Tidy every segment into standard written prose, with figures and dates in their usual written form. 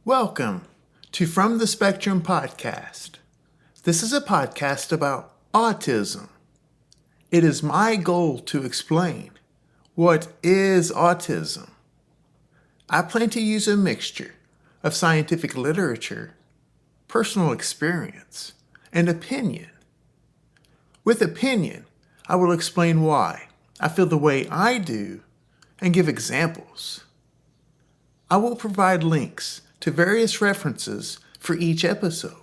Welcome to From the Spectrum podcast. This is a podcast about autism. It is my goal to explain what is autism. I plan to use a mixture of scientific literature, personal experience, and opinion. With opinion, I will explain why I feel the way I do and give examples. I will provide links to various references for each episode.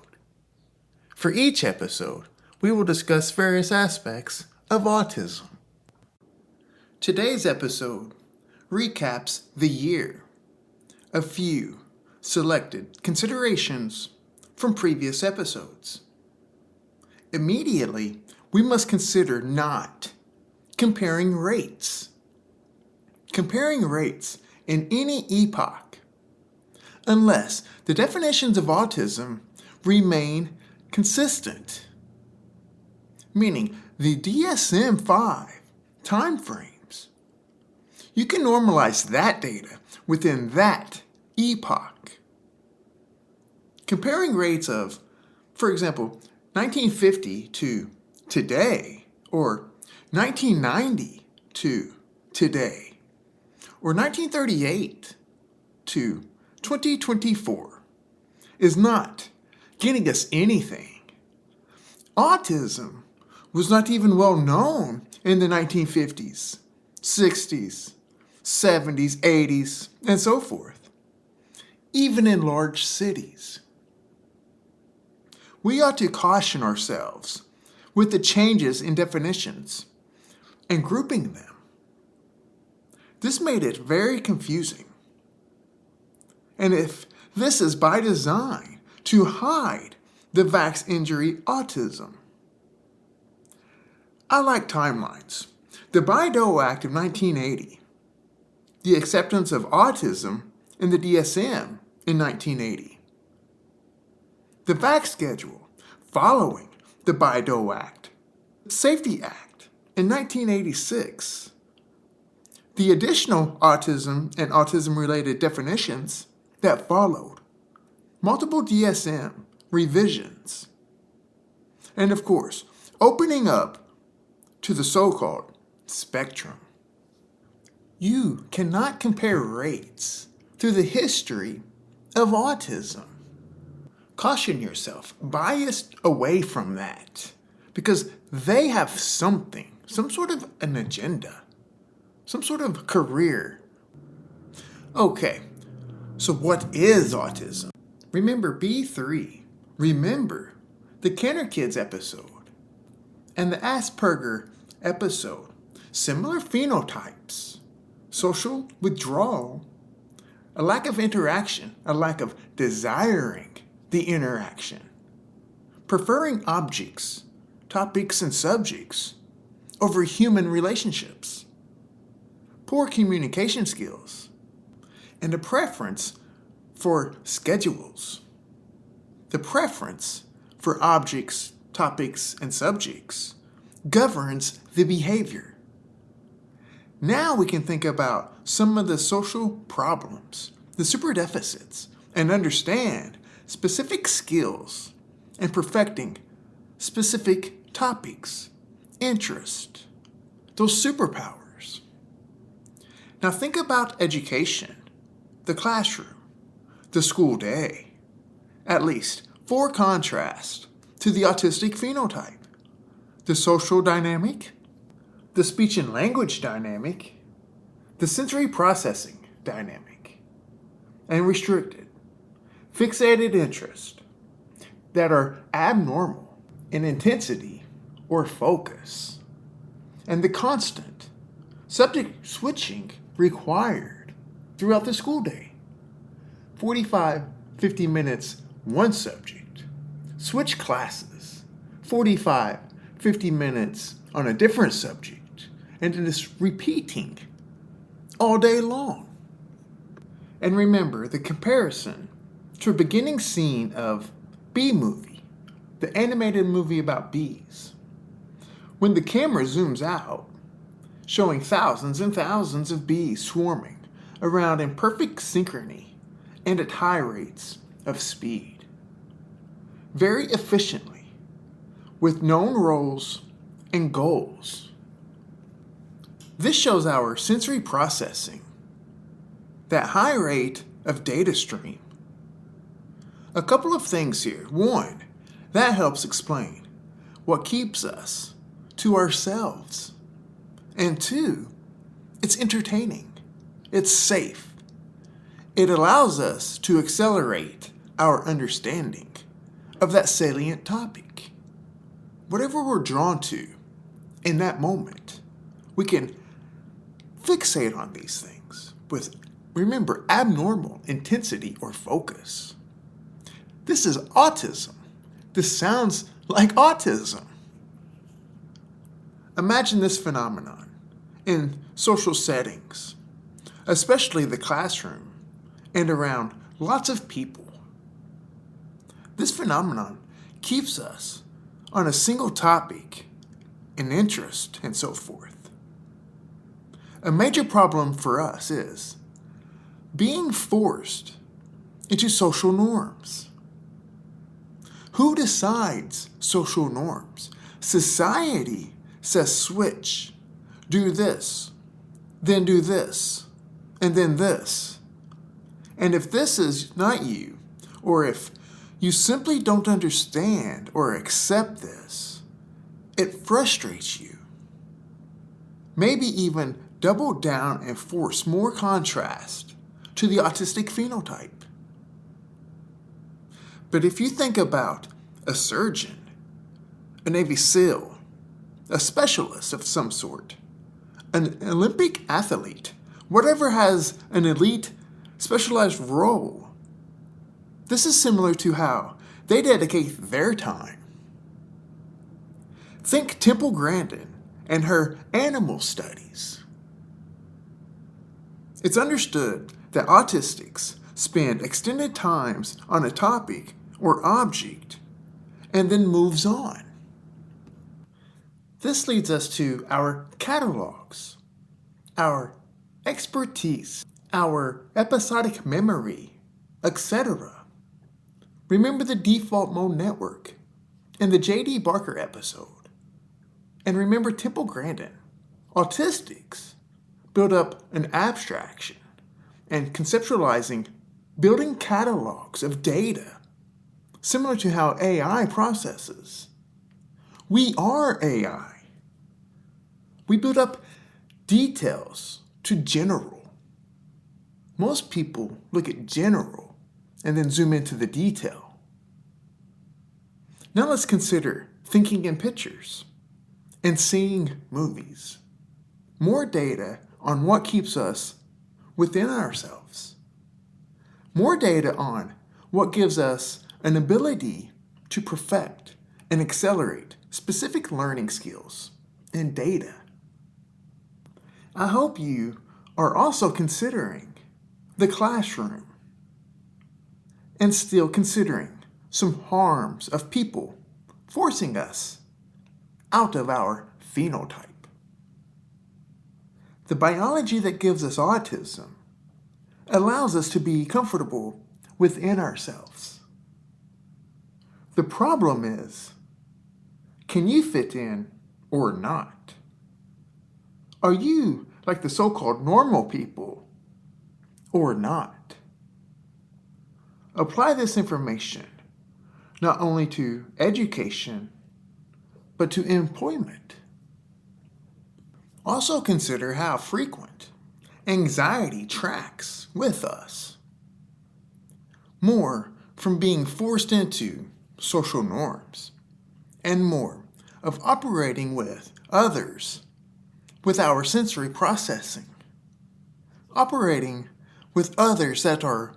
For each episode, we will discuss various aspects of autism. Today's episode recaps the year. A few selected considerations from previous episodes. Immediately, we must consider not comparing rates. Comparing rates in any epoch, unless the definitions of autism remain consistent, meaning the DSM-5 timeframes. You can normalize that data within that epoch. Comparing rates of, for example, 1950 to today, or 1990 to today, or 1938 to 2024 is not getting us anything. Autism was not even well known in the 1950s, 60s, 70s, 80s, and so forth, even in large cities. We ought to caution ourselves with the changes in definitions and grouping them. This made it very confusing. And if this is by design to hide the vax injury autism. I like timelines. The Bayh-Dole Act of 1980, the acceptance of autism in the DSM in 1980, the vax schedule following the Bayh-Dole Act, the Safety Act in 1986, the additional autism and autism-related definitions that followed, multiple DSM revisions, and of course, opening up to the so-called spectrum. You cannot compare rates through the history of autism. Caution yourself, biased away from that, because they have something, some sort of an agenda, some sort of career. Okay. So what is autism? Remember B3. Remember the Kenner Kids episode and the Asperger episode. Similar phenotypes, social withdrawal, a lack of interaction, a lack of desiring the interaction, preferring objects, topics, and subjects over human relationships, poor communication skills, and a preference for schedules. The preference for objects, topics, and subjects governs the behavior. Now we can think about some of the social problems, the super deficits, and understand specific skills and perfecting specific topics, interest, those superpowers. Now think about education. The classroom, the school day, at least for contrast to the autistic phenotype, the social dynamic, the speech and language dynamic, the sensory processing dynamic, and restricted, fixated interest that are abnormal in intensity or focus, and the constant subject switching required throughout the school day. 45, 50 minutes, one subject. Switch classes. 45, 50 minutes on a different subject. And it is repeating all day long. And remember the comparison to a beginning scene of Bee Movie, the animated movie about bees. When the camera zooms out, showing thousands and thousands of bees swarming around in perfect synchrony and at high rates of speed, very efficiently, with known roles and goals. This shows our sensory processing, that high rate of data stream. A couple of things here. One, that helps explain what keeps us to ourselves. And two, it's entertaining. It's safe. It allows us to accelerate our understanding of that salient topic. Whatever we're drawn to in that moment, we can fixate on these things with, remember, abnormal intensity or focus. This is autism. This sounds like autism. Imagine this phenomenon in social settings, especially the classroom and around lots of people. This phenomenon keeps us on a single topic, an interest, and so forth. A major problem for us is being forced into social norms. Who decides social norms? Society says switch, do this, then do this, and then this. And if this is not you, or if you simply don't understand or accept this, it frustrates you. Maybe even double down and force more contrast to the autistic phenotype. But if you think about a surgeon, a Navy SEAL, a specialist of some sort, an Olympic athlete, whatever has an elite specialized role, this is similar to how they dedicate their time. Think Temple Grandin and her animal studies. It's understood that autistics spend extended times on a topic or object and then moves on. This leads us to our catalogs, our expertise, our episodic memory, etc. Remember the default mode network and the J.D. Barker episode. And remember Temple Grandin. Autistics build up an abstraction and conceptualizing, building catalogs of data, similar to how AI processes. We are AI. We build up details to general. Most people look at general and then zoom into the detail. Now let's consider thinking in pictures and seeing movies. More data on what keeps us within ourselves. More data on what gives us an ability to perfect and accelerate specific learning skills and data. I hope you are also considering the classroom and still considering some harms of people forcing us out of our phenotype. The biology that gives us autism allows us to be comfortable within ourselves. The problem is, can you fit in or not? Are you like the so-called normal people or not? Apply this information not only to education, but to employment. Also consider how frequent anxiety tracks with us. More from being forced into social norms, and more of operating with others with our sensory processing. Operating with others that are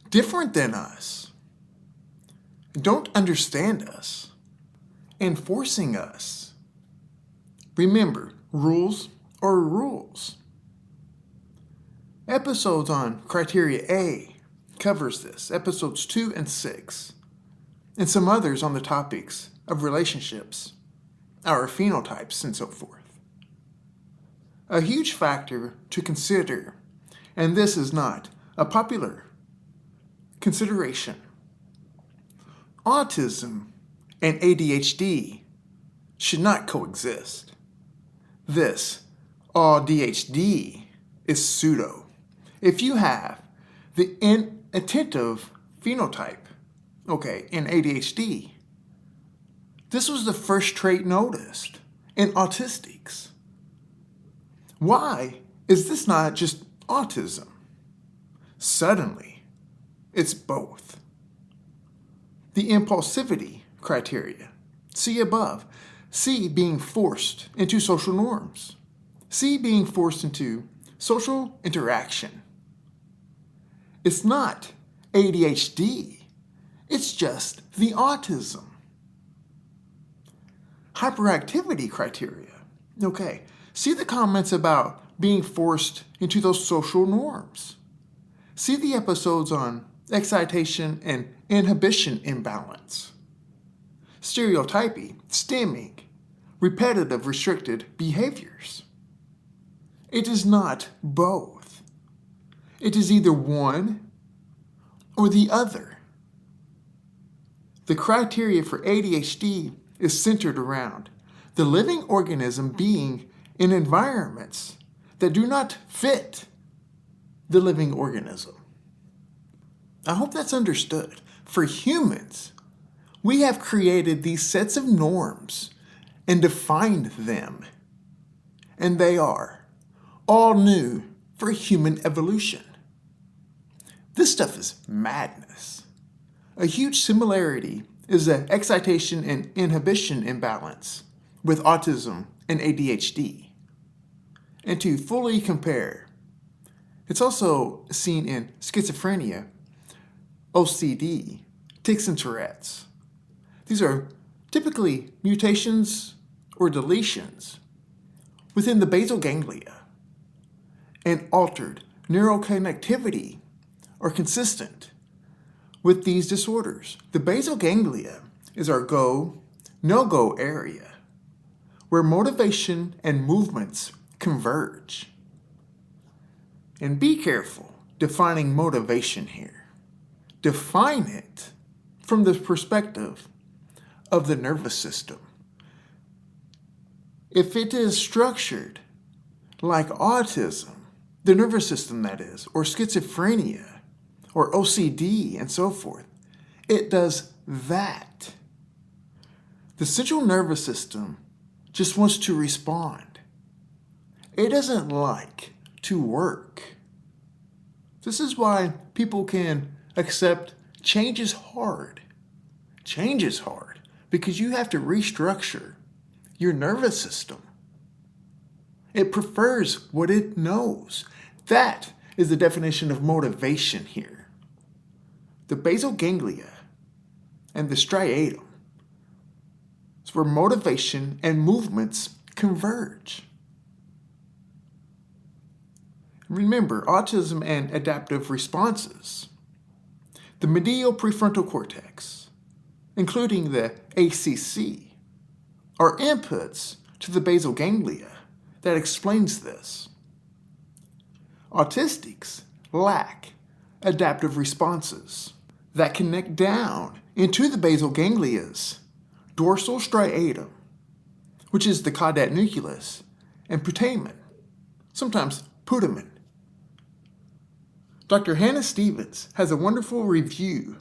different than us, don't understand us, and forcing us. Remember, rules are rules. Episodes on Criteria A covers this, episodes 2 and 6, and some others on the topics of relationships, our phenotypes, and so forth. A huge factor to consider, and this is not a popular consideration. Autism and ADHD should not coexist. This ADHD is pseudo. If you have the inattentive phenotype, in ADHD, this was the first trait noticed in autistics. Why is this not just autism? Suddenly, it's both. The impulsivity criteria, see above, C being forced into social norms, C being forced into social interaction. It's not ADHD, it's just the autism. Hyperactivity criteria. See the comments about being forced into those social norms. See the episodes on excitation and inhibition imbalance. Stereotyping, stimming, repetitive restricted behaviors. It is not both. It is either one or the other. The criteria for ADHD is centered around the living organism being in environments that do not fit the living organism. I hope that's understood. For humans, we have created these sets of norms and defined them. And they are all new for human evolution. This stuff is madness. A huge similarity is the excitation and inhibition imbalance with autism and ADHD. And to fully compare, it's also seen in schizophrenia, OCD, tics and Tourette's. These are typically mutations or deletions within the basal ganglia, and altered neuroconnectivity are consistent with these disorders. The basal ganglia is our go, no-go area, where motivation and movements converge. And be careful defining motivation here. Define it from the perspective of the nervous system. If it is structured like autism, the nervous system that is, or schizophrenia, or OCD, and so forth, it does that. The central nervous system just wants to respond. It doesn't like to work. This is why people can accept change is hard. Change is hard because you have to restructure your nervous system. It prefers what it knows. That is the definition of motivation here. The basal ganglia and the striatum is where motivation and movements converge. Remember, autism and adaptive responses. The medial prefrontal cortex, including the ACC, are inputs to the basal ganglia that explains this. Autistics lack adaptive responses that connect down into the basal ganglia's dorsal striatum, which is the caudate nucleus, and putamen, sometimes putamen. Dr. Hannah Stevens has a wonderful review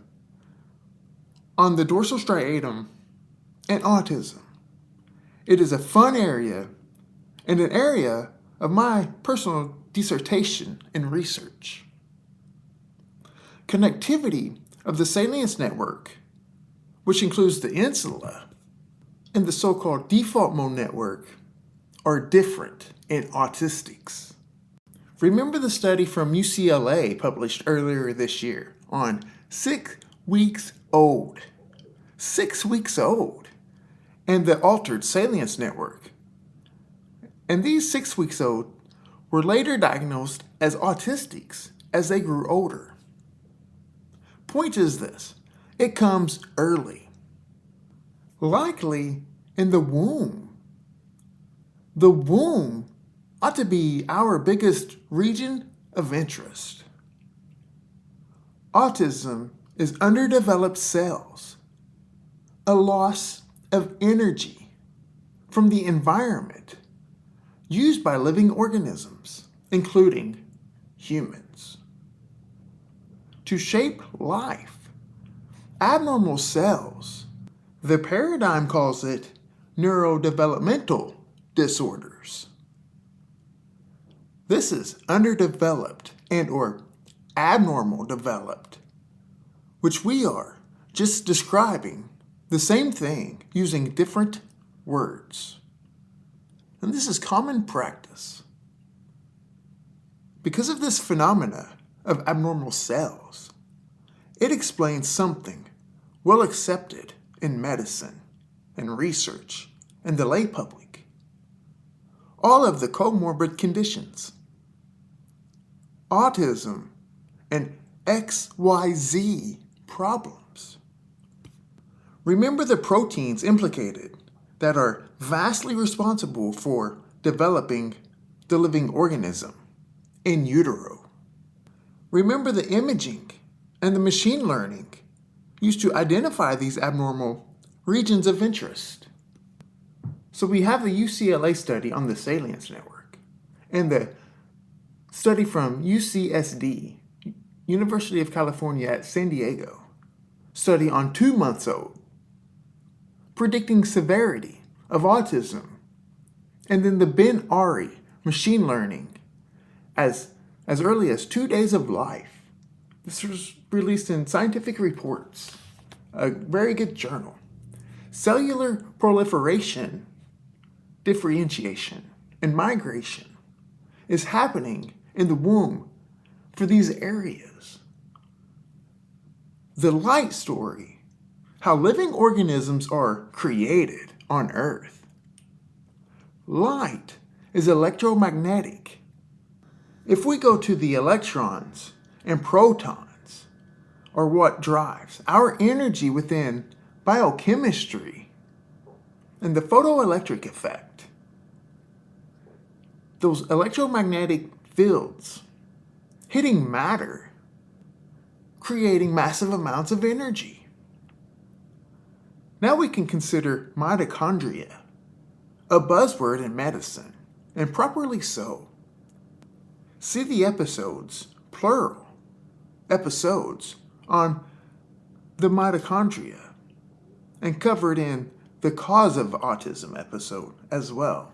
on the dorsal striatum and autism. It is a fun area and an area of my personal dissertation and research. Connectivity of the salience network, which includes the insula, and the so-called default mode network, are different in autistics. Remember the study from UCLA published earlier this year on 6 weeks old. 6 weeks old. And the altered salience network. And these 6 weeks old were later diagnosed as autistics as they grew older. Point is this: it comes early. Likely in the womb. The womb ought to be our biggest region of interest. Autism is underdeveloped cells, a loss of energy from the environment used by living organisms, including humans, to shape life. Abnormal cells, the paradigm calls it neurodevelopmental disorders. This is underdeveloped and or abnormal developed, which we are just describing the same thing using different words. And this is common practice. Because of this phenomena of abnormal cells, it explains something well accepted in medicine and research and the lay public. All of the comorbid conditions, autism, and XYZ problems. Remember the proteins implicated that are vastly responsible for developing the living organism in utero. Remember the imaging and the machine learning used to identify these abnormal regions of interest. So we have the UCLA study on the salience network and the study from UCSD, University of California at San Diego, study on 2 months old, predicting severity of autism, and then the Ben Ari machine learning as early as 2 days of life. This was released in Scientific Reports, a very good journal. Cellular proliferation, differentiation, and migration is happening in the womb for these areas. The light story, how living organisms are created on Earth. Light is electromagnetic. If we go to the electrons and protons, are what drives our energy within biochemistry and the photoelectric effect. Those electromagnetic fields hitting matter, creating massive amounts of energy. Now we can consider mitochondria, a buzzword in medicine, and properly so. See the episodes, plural, episodes on the mitochondria, and covered in the cause of autism episode as well.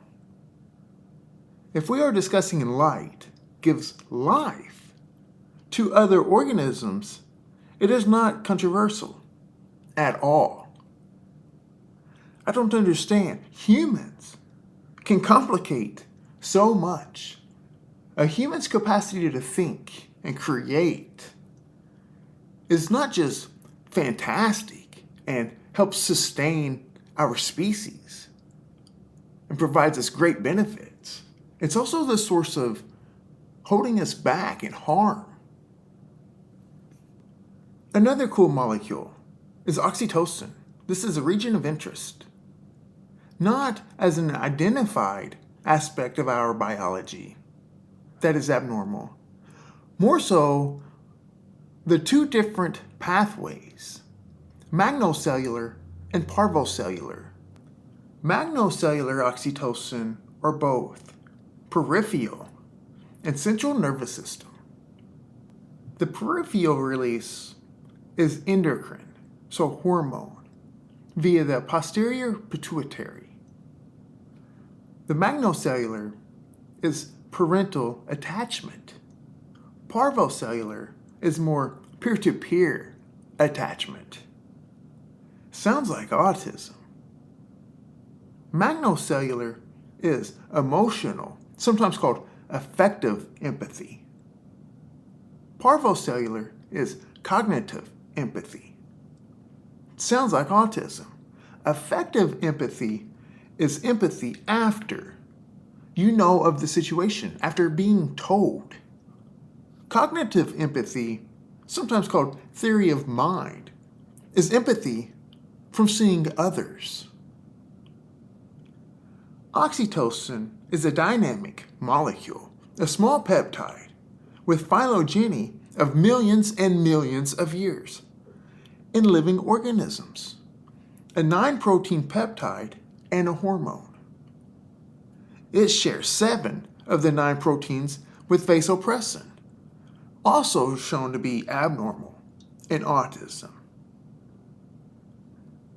If we are discussing light gives life to other organisms, it is not controversial at all. I don't understand. Humans can complicate so much. A human's capacity to think and create is not just fantastic and helps sustain our species and provides us great benefits. It's also the source of holding us back and harm. Another cool molecule is oxytocin. This is a region of interest, not as an identified aspect of our biology that is abnormal, more so the two different pathways, magnocellular and parvocellular. Magnocellular oxytocin are both peripheral and central nervous system. The peripheral release is endocrine, so hormone, via the posterior pituitary. The magnocellular is parental attachment. Parvocellular is more peer-to-peer attachment. Sounds like autism. Magnocellular is emotional, sometimes called affective empathy. Parvocellular is cognitive empathy. Sounds like autism. Affective empathy is empathy after you know of the situation, after being told. Cognitive empathy, sometimes called theory of mind, is empathy from seeing others. Oxytocin is a dynamic molecule, a small peptide with phylogeny of millions and millions of years in living organisms, a 9-protein peptide and a hormone. It shares 7 of the 9 proteins with vasopressin, also shown to be abnormal in autism.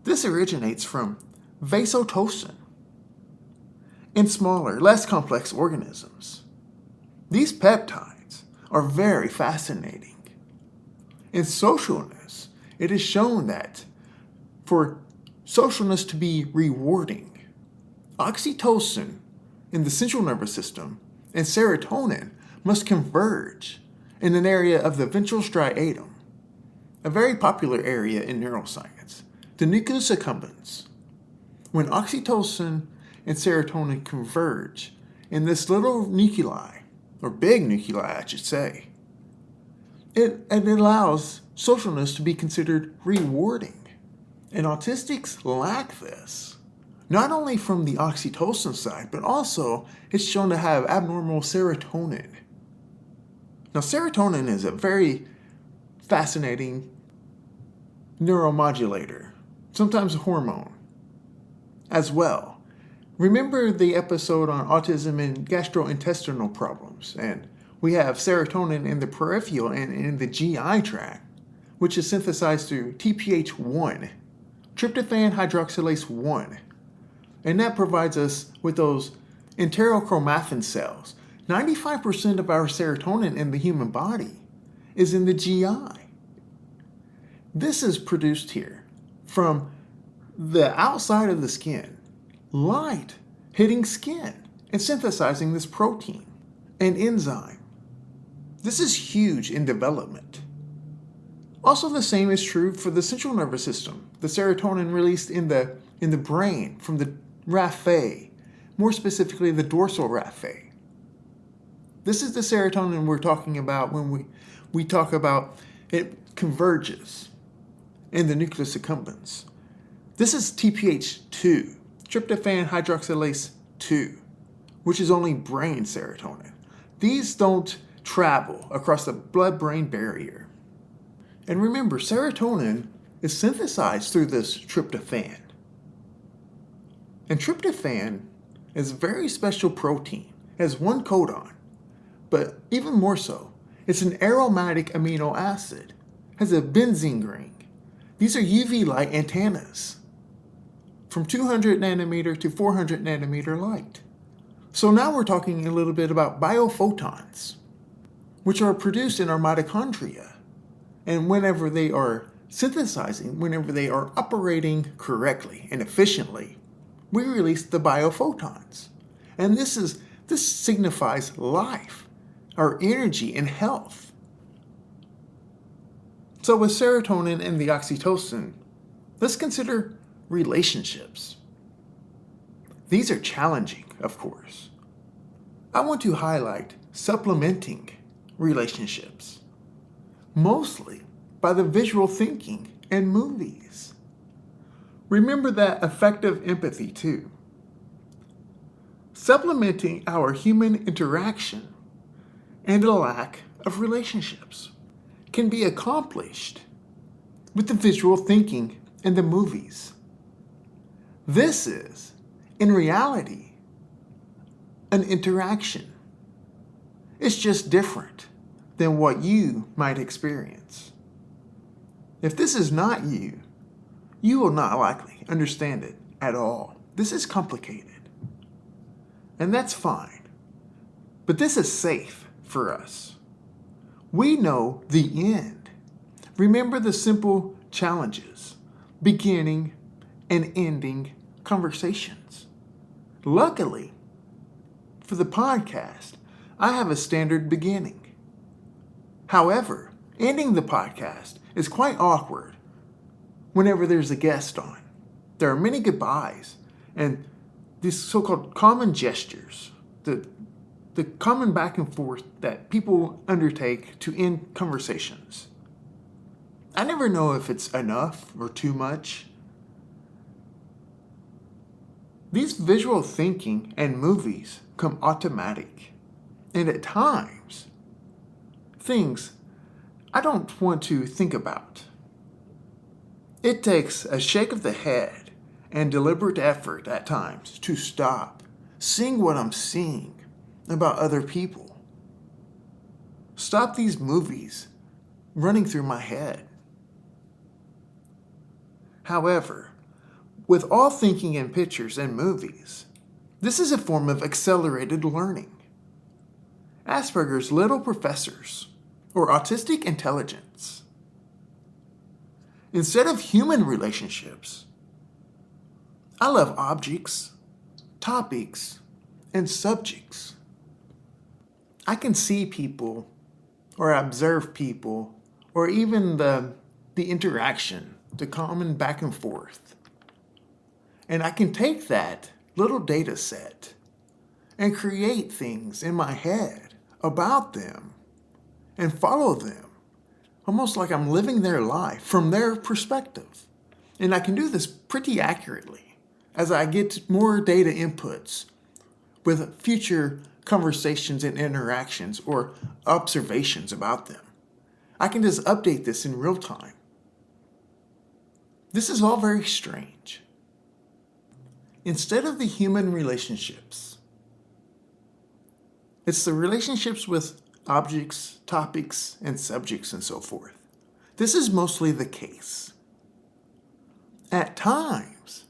This originates from vasotocin in smaller, less complex organisms. These peptides are very fascinating. In socialness, it is shown that for socialness to be rewarding, oxytocin in the central nervous system and serotonin must converge in an area of the ventral striatum, a very popular area in neuroscience, the nucleus accumbens. When oxytocin and serotonin converge in this little nuclei, or big nuclei I should say, it allows socialness to be considered rewarding. And autistics lack this, not only from the oxytocin side, but also it's shown to have abnormal serotonin. Now, serotonin is a very fascinating neuromodulator, sometimes a hormone as well. Remember the episode on autism and gastrointestinal problems, and we have serotonin in the peripheral and in the GI tract, which is synthesized through TPH1, tryptophan hydroxylase 1, and that provides us with those enterochromaffin cells. 95% of our serotonin in the human body is in the GI. This is produced here from the outside of the skin, light hitting skin and synthesizing this protein and enzyme. This is huge in development. Also, the same is true for the central nervous system. The serotonin released in the brain from the raphe, more specifically the dorsal raphe. This is the serotonin we're talking about when we talk about it converges in the nucleus accumbens. This is TPH2, tryptophan hydroxylase 2, which is only brain serotonin. These don't travel across the blood-brain barrier. And remember, serotonin is synthesized through this tryptophan. And tryptophan is a very special protein. It has one codon, but even more so, it's an aromatic amino acid. It has a benzene ring. These are UV light antennas from 200 nanometer to 400 nanometer light. So now we're talking a little bit about biophotons, which are produced in our mitochondria. And whenever they are synthesizing, whenever they are operating correctly and efficiently, we release the biophotons. And this signifies life, our energy and health. So with serotonin and the oxytocin, let's consider relationships. These are challenging, of course. I want to highlight supplementing relationships, mostly by the visual thinking and movies. Remember that affective empathy too. Supplementing our human interaction and a lack of relationships can be accomplished with the visual thinking and the movies. This is, in reality, an interaction. It's just different than what you might experience. If this is not you, you will not likely understand it at all. This is complicated. And that's fine. But this is safe for us. We know the end. Remember the simple challenges, beginning and ending conversations. Luckily, for the podcast, I have a standard beginning. However, ending the podcast is quite awkward whenever there's a guest on. There are many goodbyes and these so-called common gestures, the common back and forth that people undertake to end conversations. I never know if it's enough or too much. These visual thinking and movies come automatic, and at times, things I don't want to think about. It takes a shake of the head and deliberate effort at times to stop seeing what I'm seeing about other people. Stop these movies running through my head. However, with all thinking in pictures and movies, this is a form of accelerated learning. Asperger's little professors, or autistic intelligence. Instead of human relationships, I love objects, topics, and subjects. I can see people, or observe people, or even the interaction, the common back and forth. And I can take that little data set and create things in my head about them and follow them, almost like I'm living their life from their perspective. And I can do this pretty accurately as I get more data inputs with future conversations and interactions or observations about them. I can just update this in real time. This is all very strange. Instead of the human relationships, it's the relationships with objects, topics, and subjects, and so forth. This is mostly the case. At times,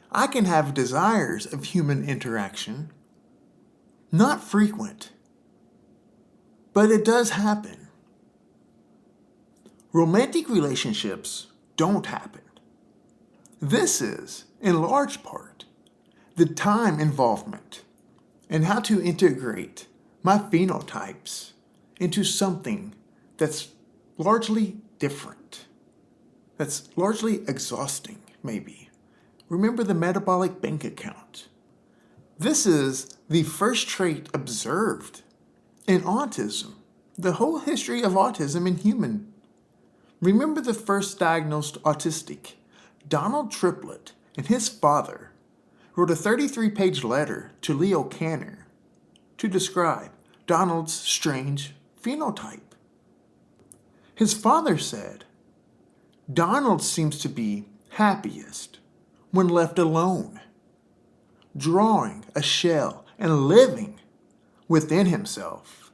I can have desires of human interaction, not frequent, but it does happen. Romantic relationships don't happen. This is, in large part, the time involvement and how to integrate my phenotypes into something that's largely different, that's largely exhausting, maybe. Remember the metabolic bank account. This is the first trait observed in autism, the whole history of autism in human. Remember the first diagnosed autistic, Donald Triplett, and his father wrote a 33-page letter to Leo Kanner to describe Donald's strange phenotype. His father said, Donald seems to be happiest when left alone, drawing a shell and living within himself.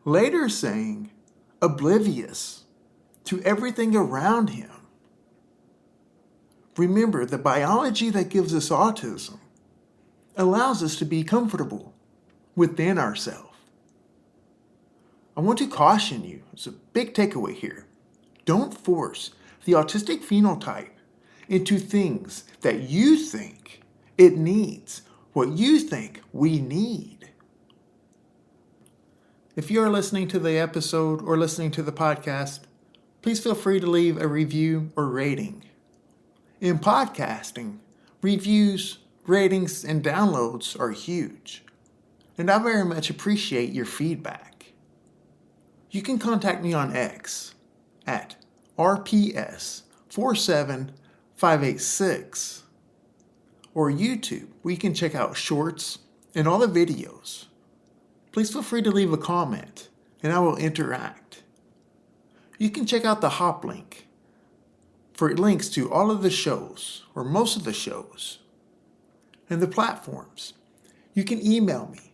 Later saying, oblivious to everything around him. Remember, the biology that gives us autism allows us to be comfortable within ourselves. I want to caution you, it's a big takeaway here. Don't force the autistic phenotype into things that you think it needs, what you think we need. If you are listening to the episode or listening to the podcast, please feel free to leave a review or rating. In podcasting, reviews, ratings, and downloads are huge, and I very much appreciate your feedback. You can contact me on X at RPS47586 or YouTube, where you can check out shorts and all the videos. Please feel free to leave a comment and I will interact. You can check out the hop link for links to all of the shows, or most of the shows, and the platforms. You can email me,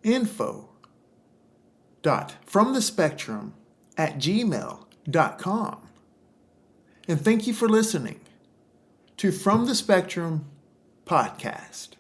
info.fromthespectrum@gmail.com. And thank you for listening to From the Spectrum podcast.